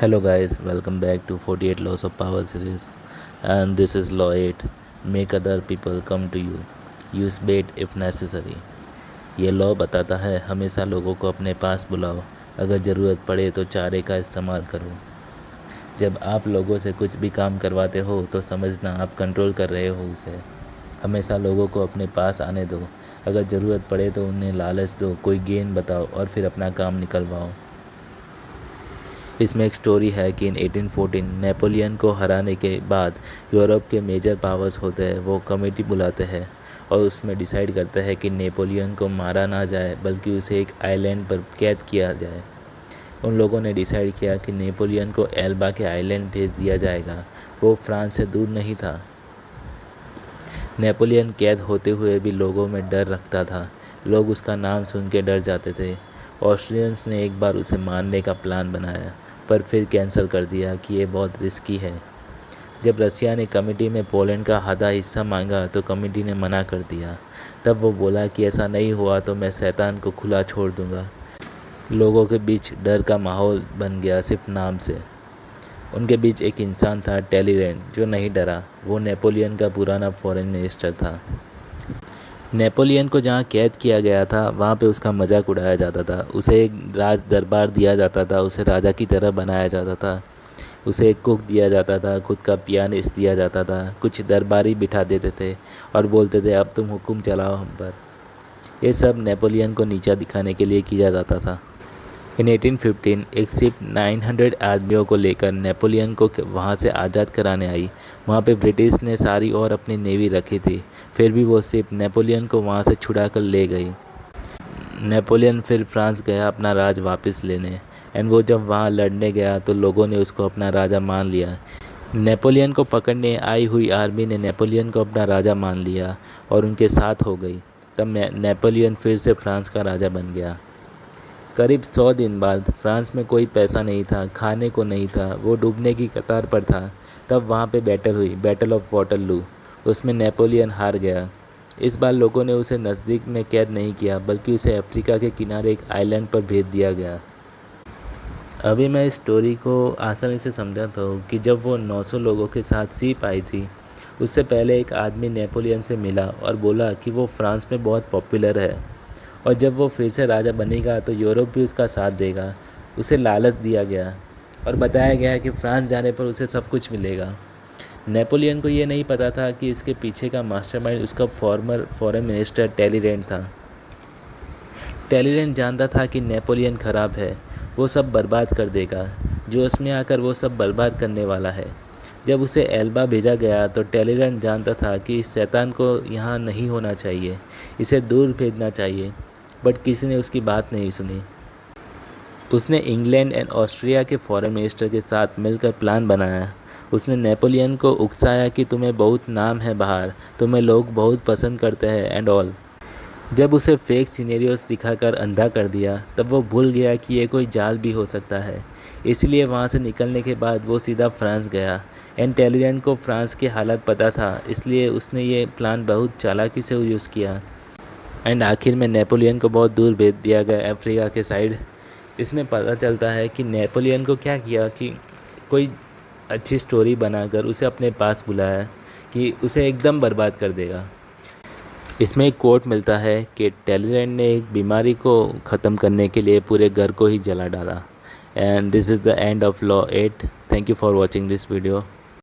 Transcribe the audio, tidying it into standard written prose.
Hello guys, welcome back to 48 Laws of Power series, and this is Law 8. Make other people come to you. Use bait if necessary. ये law बताता है हमेशा लोगों को अपने पास बुलाओ, अगर ज़रूरत पड़े तो चारे का इस्तेमाल करो। जब आप लोगों से कुछ भी काम करवाते हो तो समझना आप कंट्रोल कर रहे हो उसे। हमेशा लोगों को अपने पास आने दो, अगर ज़रूरत पड़े तो उन्हें लालच दो, कोई गेम बताओ और फिर अपना काम निकलवाओ। इसमें एक स्टोरी है कि इन 1814 नेपोलियन को हराने के बाद यूरोप के मेजर पावर्स होते हैं वो कमेटी बुलाते हैं और उसमें डिसाइड करते हैं कि नेपोलियन को मारा ना जाए बल्कि उसे एक आइलैंड पर कैद किया जाए। उन लोगों ने डिसाइड किया कि नेपोलियन को एल्बा के आइलैंड भेज दिया जाएगा। वो फ्रांस से दूर नहीं था। नेपोलियन कैद होते हुए भी लोगों में डर रखता था। लोग उसका नाम सुन के डर जाते थे। ऑस्ट्रियंस ने एक बार उसे मारने का प्लान बनाया पर फिर कैंसिल कर दिया कि ये बहुत रिस्की है। जब रसिया ने कमेटी में पोलैंड का आधा हिस्सा मांगा तो कमेटी ने मना कर दिया। तब वो बोला कि ऐसा नहीं हुआ तो मैं शैतान को खुला छोड़ दूंगा। लोगों के बीच डर का माहौल बन गया सिर्फ नाम से। उनके बीच एक इंसान था, टैलीरेंट, जो नहीं डरा। वो नेपोलियन का पुराना फॉरेन मिनिस्टर था। नेपोलियन को जहाँ कैद किया गया था वहाँ पे उसका मजाक उड़ाया जाता था। उसे एक राज दरबार दिया जाता था, उसे राजा की तरह बनाया जाता था। उसे एक कुक दिया जाता था, खुद का पियानिस्ट दिया जाता था। कुछ दरबारी बिठा देते थे और बोलते थे अब तुम हुक्म चलाओ हम पर। ये सब नेपोलियन को नीचा दिखाने के लिए किया जाता था। इन 1815 एक शिप 900 आदमियों को लेकर नेपोलियन को वहाँ से आज़ाद कराने आई। वहाँ पे ब्रिटिश ने सारी और अपनी नेवी रखी थी, फिर भी वो शिप नेपोलियन को वहाँ से छुड़ा कर ले गई। नेपोलियन फिर फ्रांस गया अपना राज वापस लेने, एंड वो जब वहाँ लड़ने गया तो लोगों ने उसको अपना राजा मान लिया। नेपोलियन को पकड़ने आई हुई आर्मी ने नेपोलियन को अपना राजा मान लिया और उनके साथ हो गई। तब नेपोलियन फिर से फ्रांस का राजा बन गया। करीब 100 दिन बाद फ्रांस में कोई पैसा नहीं था, खाने को नहीं था, वो डूबने की कतार पर था। तब वहाँ पे बैटल हुई, बैटल ऑफ वाटरलू। उसमें नेपोलियन हार गया। इस बार लोगों ने उसे नज़दीक में कैद नहीं किया बल्कि उसे अफ्रीका के किनारे एक आइलैंड पर भेज दिया गया। अभी मैं इस स्टोरी को आसानी से समझाता हूँ कि जब वो 900 लोगों के साथ शिप आई थी, उससे पहले एक आदमी नेपोलियन से मिला और बोला कि वो फ्रांस में बहुत पॉपुलर है और जब वो फिर से राजा बनेगा तो यूरोप भी उसका साथ देगा। उसे लालच दिया गया और बताया गया कि फ्रांस जाने पर उसे सब कुछ मिलेगा। नेपोलियन को ये नहीं पता था कि इसके पीछे का मास्टरमाइंड उसका फॉर्मर फॉरेन मिनिस्टर टैलीरेंट था। टैलीरेंट जानता था कि नेपोलियन ख़राब है, वो सब बर्बाद कर देगा। जो उसमें आकर वो सब बर्बाद करने वाला है। जब उसे एल्बा भेजा गया तो टैलीरेंट जानता था कि इस शैतान को यहाँ नहीं होना चाहिए, इसे दूर भेजना चाहिए, बट किसी ने उसकी बात नहीं सुनी। उसने इंग्लैंड एंड ऑस्ट्रिया के फॉरेन मिनिस्टर के साथ मिलकर प्लान बनाया। उसने नेपोलियन को उकसाया कि तुम्हें बहुत नाम है बाहर, तुम्हें लोग बहुत पसंद करते हैं एंड ऑल। जब उसे फेक सिनेरियोस दिखाकर अंधा कर दिया तब वो भूल गया कि ये कोई जाल भी हो सकता है। इसलिए वहाँ से निकलने के बाद वो सीधा फ्रांस गया। एंड टैलीरेंट को फ्रांस की हालत पता था, इसलिए उसने ये प्लान बहुत चालाकी से यूज़ किया। एंड आखिर में नेपोलियन को बहुत दूर भेज दिया गया, अफ्रीका के साइड। इसमें पता चलता है कि नेपोलियन को क्या किया कि कोई अच्छी स्टोरी बनाकर उसे अपने पास बुलाया कि उसे एकदम बर्बाद कर देगा। इसमें एक कोट मिलता है कि टैलीरेंट ने एक बीमारी को ख़त्म करने के लिए पूरे घर को ही जला डाला। And this is the end of law 8। Thank you for watching this video.